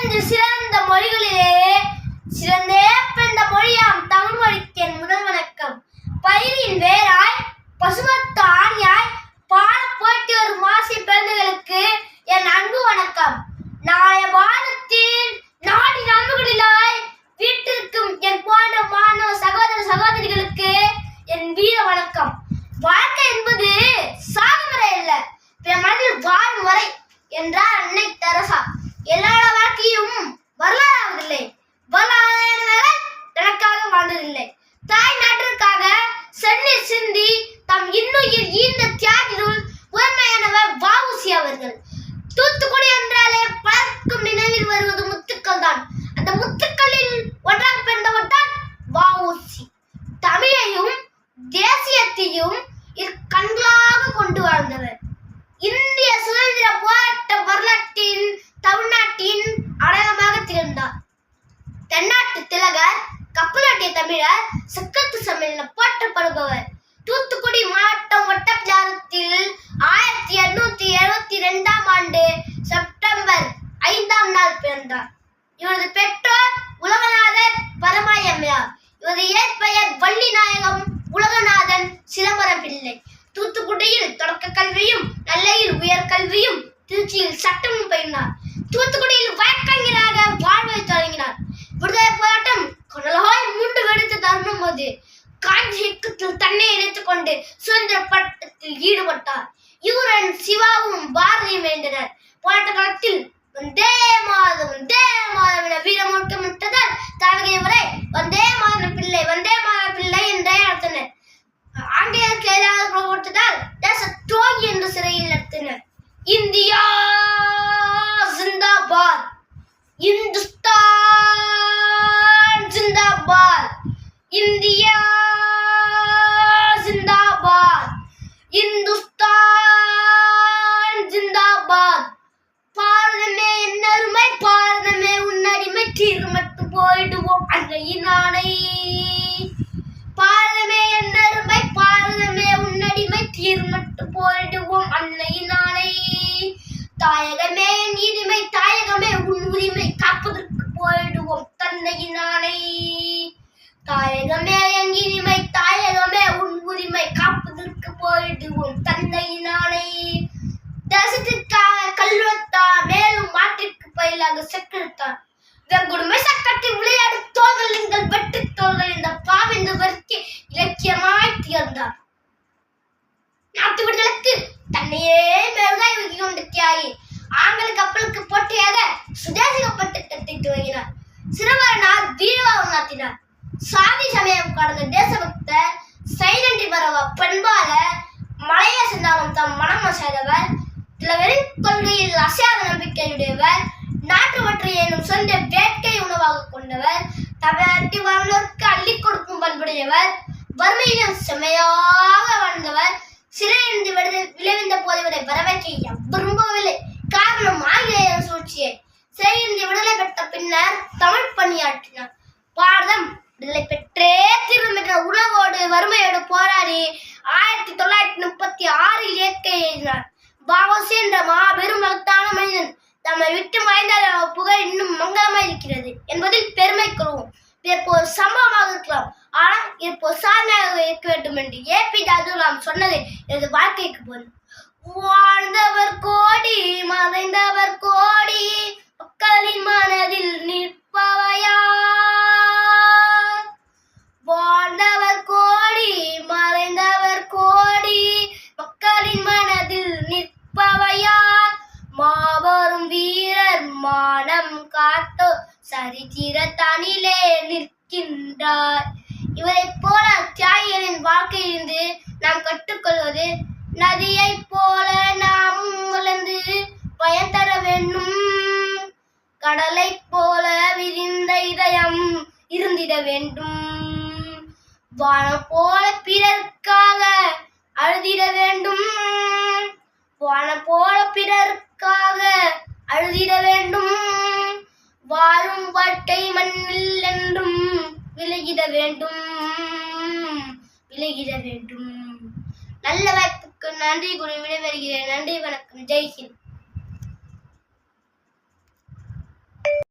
15 சிறந்த மொழிகளிலேயே சிறந்தே பிறந்த மொழியாம் தமிழ் மொழிக்கு என் முதல் வணக்கம். பயிரின் வேராய் பசுமத்து ஆணியாய் பாட போட்டி வரும் மாசி பிறந்தகளுக்கு என் அன்பு வணக்கம். நாளைய வானத்தின் நாடி நண்புகளிலாய் வீட்டிற்கும் என் போன்ற மாணவ சகோதர சகோதரிகளுக்கு என் வீர வணக்கம். வாழ்க்கை என்பது சாகும் வரை அல்ல, பிற மனதில் வாழும் வரை என்றார் அன்னை தெரசா. எல்லாரோட வாழ்க்கையும் வரலாறாவதில்லை, வரலாறு தனக்காக வாழ்ந்ததில்லை. தாய் நாட்டிற்காக செந்நீர் சிந்தி தம் இன்னுயிர் ஈந்த தியாகிகள் உண்மையானவர் வ.உ.சி. அவர்கள். தூத்துக்குடி என்றாலே பலருக்கும் நினைவில் வருவது முத்துக்கள் தான். அந்த முத்துக்களில் ஒன்றாக பிறந்தவர் தான் வ.உ.சி. தமிழையும் தேசியத்தையும் இரு கண்களாக கொண்டு வாழ்ந்தவர். இந்திய சுதந்திர போராட்ட வரலாற்றின் தமிழ்நாட்டின் அடையாளமாக திகழ்ந்தார். தென்னாட்டு திலகர், கப்பலோட்டிய தமிழர், சக்கத்து சமையல் போற்றப்படுபவர். தூத்துக்குடி மாவட்டம் ஒட்டப்பிடாரத்தில் 1872ஆம் ஆண்டு செப்டம்பர் 5ஆம் நாள் பிறந்தார். இவரது பெற்றோர் உலகநாதர் பரமாய் அம்மையார். இவரது இயற்பெயர் வள்ளிநாயகம் உலகநாதன் சிதம்பரம் பிள்ளை. தூத்துக்குடியில் தொடக்க கல்வியும், நெல்லையில் உயர்கல்வியும், திருச்சியில் சட்டமும் பயின்றார். தூத்துக்குடியில் வழக்கறிஞராக வாழ்வை தொடங்கினார். விடுதலை போராட்டம் கடலாய் மூண்டு வெடித்த தருணம் போது காஞ்சி இயக்கத்தில் தன்னை இணைத்துக் கொண்டு சுதந்திர போராட்டத்தில் ஈடுபட்டார். இவருடன் சிவாவும் பாரதியும் வேண்டனர். போராட்ட காலத்தில் வந்தே மாதம் என வீர முழக்கமிட்டதால் தலைவரை வந்தே மாதம் பிள்ளை என்றே அழைத்தனர். ஆங்கிலேயருக்கு எதிராக கொடுத்ததால் தேச துரோகி என்ற சிறையில் நடத்தினர். இந்தியா ஜிந்தாபாத், இந்துஸ்தான் ஜிந்தாபாத், இந்தியா ஜிந்தாபாத், இந்துஸ்தான் ஜிந்தாபாத். பாரதமே என் அருமை, பாரதமே உன்னடிமை, தீர்மட்டு போயிடுவோம் அன்னையின் ஆணை. பாரதமே என் அருமை, பாரதமே உன்னடிமை, தீர்மட்டு போயிடுவோம் அன்னையின் ஆணை. தாயகமே என் இனிமை, தாயகமே உன் உரிமை, காப்பதற்கு போயிடுவோம் தன்னையின் ஆணை. தாயகமே என் இனிமை, தாயகமே உன் உரிமை, காப்பதற்கு போயிடுவோம் தன்னையின் ஆணை. தேசத்திற்காக கல்வெட்டார், மேலும் மாட்டிற்கு பயிலாக செக்கெடுத்தார். வெகுடுமை சக்கத்தில் விளையாடு தோள்கள் எங்கள் வெட்டு தோள்கள் இந்த பாவென்று வர்க்கி இலக்கியமாய் திகழ்ந்தார். நாட்டு விடுதலுக்கு தன்னையே மேல்காய் ஊக்கி கொண்ட தியாகி. ஆங்கில கப்பலுக்கு போட்டியாக சுதேசி கப்பல் திட்டத்தை துவங்கினார். சிறுவரனால் வீரவாகம் நடத்தினார். சாதி சமயம் கடந்த தேசபக்தர், சைனன்றி பரவ பண்பாளர், மலைய சென்றாலும் தம் மனம் செய்தவர், திலகரின் கொள்கையில் அசையாத நம்பிக்கையுடையவர், நாட்டுவற்றை எனும் சொந்த வேட்கை உணவாக கொண்டவர், தமிழ்நாட்டில் வாழ்ந்தோருக்கு அள்ளி கொடுக்கும் பண்புடையவர், வறுமையிலும் செம்மையாக வாழ்ந்தவர். சிறையின்றி விளைவிந்த போது இவரை வரவேற்க விரும்பவில்லை. காரணம் ஆங்கிலேயர் சூழ்ச்சியை. சிறையின்றி விடுதலை பெற்ற பின்னர் தமிழ் பணியாற்றினார். பாரதம் விடுதலை பெற்றே தீர்வு என்ற உணவோடு வறுமையோடு போராடி 1936 இயற்கை எழுதினார். வ.உ.சி. என்ற மாபெரும் மகத்தான மனிதன் தம்மை விட்டு மறைந்தால் புகழ் இன்னும் மங்களமாய் இருக்கிறது என்பதில் பெருமை கொள்வோம். இப்போ சம்பவமாக இருக்கலாம், ஆனால் இப்போ சாதனையாக இருக்க வேண்டும் என்று ஏ.பி.ஜே. அப்துல் கலாம் சொன்னது எனது வாழ்க்கைக்கு போதும். வாழ்ந்தவர் கோடி, மறைந்தவர் கோடி, மக்களின் மனதில் நிற்பவையார். வாழ்ந்தவர் கோடி, மறைந்தவர் கோடி, மக்களின் மனதில் நிற்பவையார். மாபெரும் வீரர் மானம் காத்தோ சரித்திர தனிலே நிற்கின்றார். இவரை போல தியாகிகளின் வாழ்க்கையிலிருந்து நாம் கற்றுக்கொள்வது, நதியை போல நாம் வளர்ந்து பயன் தர வேண்டும், கடலை போல விரிந்த இதயம் இருந்திட வேண்டும், வானம் போல பிறர்க்காக அழுதிட வேண்டும், வானம் போல பிறர்க்காக அழுதிட வேண்டும், வாழும் வாழ்க்கை மண்ணில் என்றும் விலகிட வேண்டும். நல்ல வாய்ப்புக்கு நன்றி கூறி விடைபெறுகிறேன். நன்றி, வணக்கம். ஜெய்ஹிந்த்.